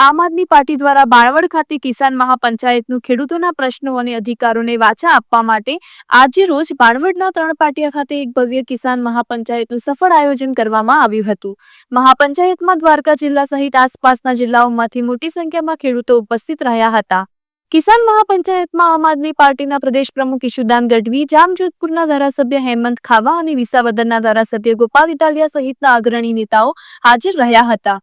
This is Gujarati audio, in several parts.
આમ આદમી પાર્ટી દ્વારા બાળવડ ખાતે કિસાન મહાપંચાયતનું ખેડૂતોના પ્રશ્નો અને અધિકારોને વાચા આપવા માટે આજે રોજ બાળવડના 3 પાટિયા ખાતે એક ભવ્ય કિસાન મહાપંચાયતનું સફળ આયોજન કરવામાં આવ્યું હતું। મહાપંચાયતમાં દ્વારકા જિલ્લા સહિત આસપાસના જિલ્લાઓમાંથી મોટી સંખ્યામાં ખેડૂતો ઉપસ્થિત રહ્યા હતા। કિસાન મહાપંચાયતમાં આમ આદમી પાર્ટીના પ્રદેશ પ્રમુખ ઈશુદાન ગઢવી, જામજોધપુરના ધારાસભ્ય હેમંત ખાવા અને વિસાવદરના ધારાસભ્ય ગોપાલ ઇટાલિયા સહિતના અગ્રણી નેતાઓ હાજર રહ્યા હતા।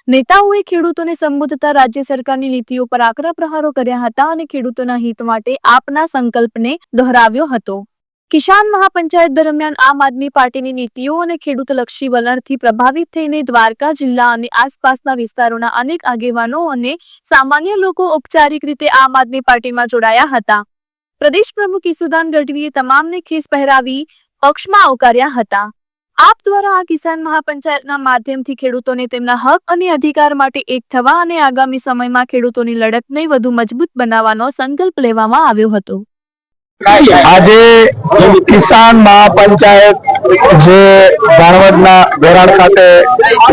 નેતાઓએ ખેડૂતોને સંબોધતા રાજ્ય સરકારની નીતિઓ પર આકરા પ્રહારો કર્યા હતા અને ખેડૂતોના હિત માટે આપના સંકલ્પને દોહરાવ્યો હતો। કિસાન મહાપંચાયત દરમિયાન આમ આદમી પાર્ટીની નીતિઓ અને ખેડૂતલક્ષી વલણથી પ્રભાવિત થઈને દ્વારકા જિલ્લા અને આસપાસના વિસ્તારોના અનેક આગેવાનો અને સામાન્ય લોકો ઔપચારિક રીતે આમ આદમી પાર્ટીમાં જોડાયા હતા। પ્રદેશ પ્રમુખ ઈશુદાન ગઢવીએ તમામને ખેસ પહેરાવી પક્ષમાં આવકાર્યા હતા। આપ દ્વારા આ કિસાન મહાપંચાયતના માધ્યમથી ખેડૂતોને તેમના હક અને અધિકાર માટે એક થવા અને આગામી સમયમાં ખેડૂતોની લડતને વધુ મજબૂત બનાવવાનો સંકલ્પ લેવામાં આવ્યો હતો। આજે કિસાન મહાપંચાયત જે ભાણવડના વેરાડ ખાતે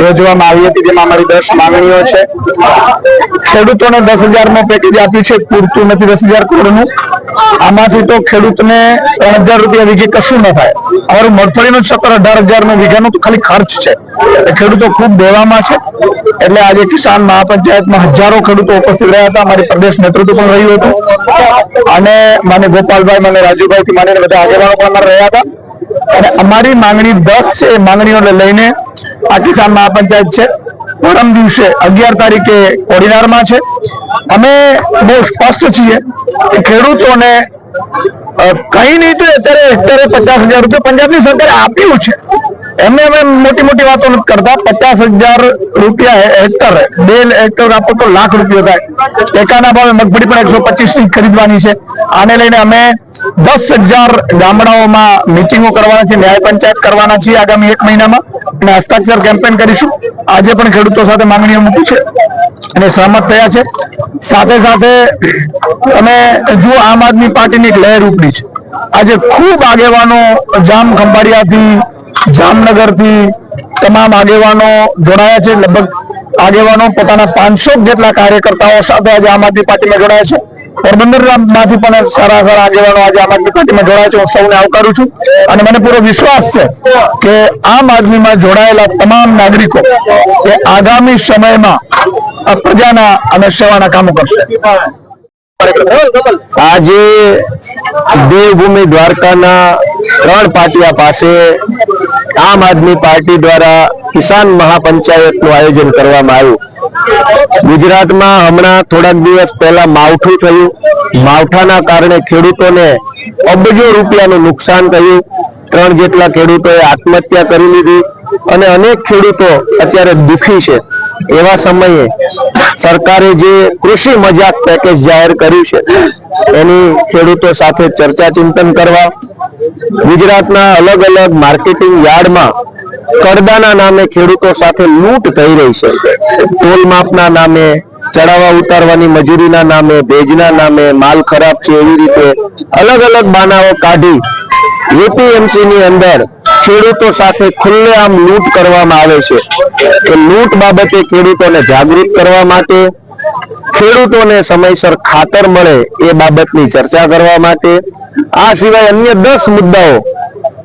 યોજવામાં આવી હતી, જેમાં અમારી 10 માંગણીઓ છે। ખેડૂતોને 10,000 નું પેકેજ આપ્યું છે, પૂરતું નથી 10,000 કરોડનું। આમાંથી તો ખેડૂતને 3,000 રૂપિયા વીઘે કશું ન થાય। અમારું મગફળીનું 17-18,000 નું વીઘાનું તો ખાલી ખર્ચ છે। ખેડૂતો ખૂબ દેવામાં છે, એટલે આજે કિસાન મહાપંચાયતમાં હજારો ખેડૂતો ઉપસ્થિત રહ્યા હતા। અમારી પ્રદેશ નેતૃત્વ પણ રહ્યું હતું અને માન્ય ગોપાલભાઈ, મને રાજુભાઈ થી માંડીને બધા આગેવાનો પણ અમારા રહ્યા હતા। અને અમારી માંગણી 10 છે, એ માંગણીઓને લઈને આ કિસાન મહાપંચાયત છે। પરમ દિવસે 11 તારીખે કોડીનારમાં છે। અમે બહુ સ્પષ્ટ છીએ કે ખેડૂતોને કઈ નહીં તો અત્યારે હેક્ટરે 50,000 રૂપિયા પંજાબની સરકારે આપ્યું છે। એમને અમે મોટી મોટી વાતો નથી કરતા। 50,000 રૂપિયા હેક્ટરે, 2 હેક્ટર આપો તો લાખ રૂપિયા થાય। ટેકાના ભાવે મગફળી પણ 125 ની ખરીદવાની છે। આને લઈને અમે 10,000 ગામડાઓમાં મિટિંગો કરવાના છે, ન્યાય પંચાયત કરવાના છીએ આગામી 1 મહિનામાં અને હસ્તાક્ષર કેમ્પેન કરીશું। આજે પણ ખેડૂતો સાથે માંગણીઓ મૂકી છે અને સહમત થયા છે। સાથે સાથે અમે જો આમ આદમી પાર્ટીની એક લહેર ઉપડી છે। આજે ખૂબ આગેવાનો જામ ખંભાળિયાથી, જામનગરથી તમામ આગેવાનો જોડાયા છે। લગભગ આગેવાનો પોતાના 500 જેટલા કાર્યકર્તાઓ સાથે આજે આમ આદમી પાર્ટીમાં જોડાયા છે। પોરબંદરમાંથી પણ સારા આગેવાનો આજે આમ આદમી પાર્ટીમાં જોડાયા છે। હું સૌને આવકારું છું અને મને પૂરો વિશ્વાસ છે કે આમ આદમીમાં જોડાયેલા તમામ નાગરિકો એ આગામી સમયમાં પ્રજાના અને સેવાના કામો કરશે। આજે દેવભૂમિ દ્વારકાના 3 પાટિયા પાસે આમ આદમી પાર્ટી દ્વારા કિસાન મહાપંચાયતનું આયોજન કરવામાં આવ્યું। ગુજરાતમાં હમણાં થોડાક દિવસ પહેલા માવઠું થયું। માવઠાના કારણે ખેડૂતોને અબજો રૂપિયાનું નુકસાન થયું। 3 જેટલા ખેડૂતોએ આત્મહત્યા કરી લીધી અને અનેક ખેડૂતો અત્યારે દુઃખી છે। એવા સમયે સરકારે જે કૃષિ મજાક પેકેજ જાહેર કર્યું છે, એની ખેડૂતો સાથે ચર્ચા ચિંતન કરવા ગુજરાતના અલગ અલગ માર્કેટિંગ યાર્ડમાં કરદાના નામે ખેડૂતો સાથે લૂંટ થઈ રહી છે। ટોલ માપના નામે, ચડાવવા ઉતારવાની મજૂરીના નામે, ભેજના નામે, માલ ખરાબ છે એવી રીતે અલગ અલગ બાનાઓ કાઢી એપીએમસી ની અંદર ખેડૂતો સાથે ખુલ્લેઆમ લૂંટ કરવામાં આવે છે। એ લૂંટ બાબતે ખેડૂતોને જાગૃત કરવા માટે, ખેડૂતોને સમયસર ખાતર મળે એ બાબતની ચર્ચા કરવા માટે, આ સિવાય અન્ય 10 મુદ્દાઓ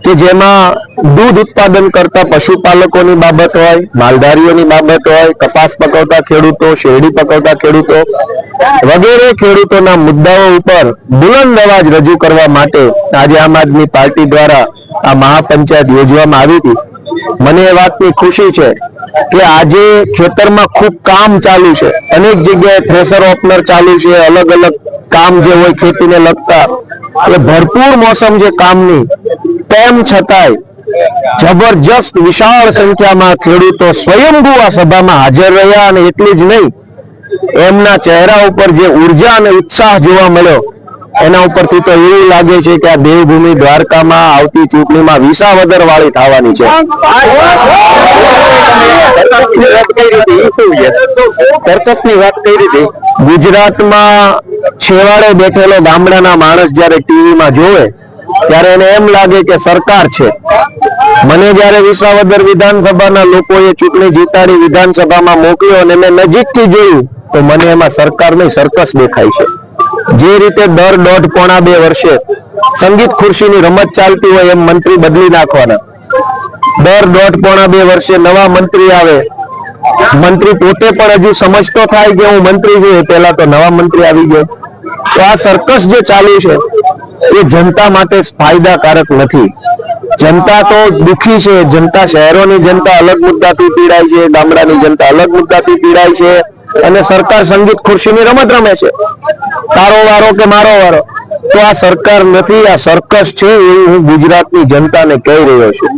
કે જેમાં દૂધ ઉત્પાદન કરતા પશુપાલકોની બાબત હોય, માલધારીઓની બાબત હોય, કપાસ પકવતા ખેડૂતો, શેરડી પકવતા ખેડૂતો વગેરે ખેડૂતોના મુદ્દાઓ ઉપર બુલંદ અવાજ રજૂ કરવા માટે આજે આમ આદમી પાર્ટી દ્વારા આ મહાપંચાયત યોજવામાં આવી હતી। મને એ વાતની ખુશી છે કે આજે ખેતરમાં ખૂબ કામ ચાલુ છે। અનેક જગ્યાએ થ્રેશર ઓપનર ચાલુ છે, અલગ અલગ કામ જે હોય ખેતીને લગતા, એટલે ભરપૂર મોસમ છે કામની, તેમ છતાંય જબરજસ્ત વિશાળ સંખ્યામાં ખેડૂતો સ્વયંભૂ આ સભામાં હાજર રહ્યા અને એટલું જ નહીં, એમના ચહેરા ઉપર જે ઉર્જા અને ઉત્સાહ જોવા મળ્યો એના ઉપરથી તો એવું લાગે છે કે આ દેવભૂમિ દ્વારકામાં આવતી ચૂંટણીમાં વિસાવદર વાળી થવાની છે। કરકસની વાત કરી હતી। ગુજરાતમાં છેવાડે બેઠેલો ગામડાના માણસ જયારે ટીવીમાં જોવે ત્યારે એને એમ લાગે કે સરકાર છે, મને જ્યારે વિસાવદર વિધાનસભાના લોકોએ ચૂંટણી જીતાડી વિધાનસભામાં મોકલ્યો અને મેં નજીકથી જોયું તો મને એમાં સરકાર નહીં સર્કસ દેખાય છે. જે રીતે દર 1.5-2 વર્ષે સંગીત ખુરશીની રમત ચાલતી હોય એમ મંત્રી બદલી નાખવાના. દર 1.5-2 વર્ષે નવા મંત્રી આવે, મંત્રી પોતે પણ હજુ સમજતો થાય કે હું મંત્રી છું, એ પહેલા તો નવા મંત્રી આવી ગયો. તો આ સર્કસ જે ચાલુ છે એ જનતા માટે ફાયદાકારક નથી. જનતા તો દુખી છે. જનતા, શહેરોની જનતા અલગ મુદ્દાથી પીડાય છે, ગામડાની જનતા અલગ મુદ્દાથી પીડાય છે, અને સરકાર સંગીત ખુરશીની રમત રમે છે, તારો વારો કે મારો વારો. તો આ સરકાર નથી, આ સર્કસ છે એવું હું ગુજરાતની જનતાને કહી રહ્યો છું.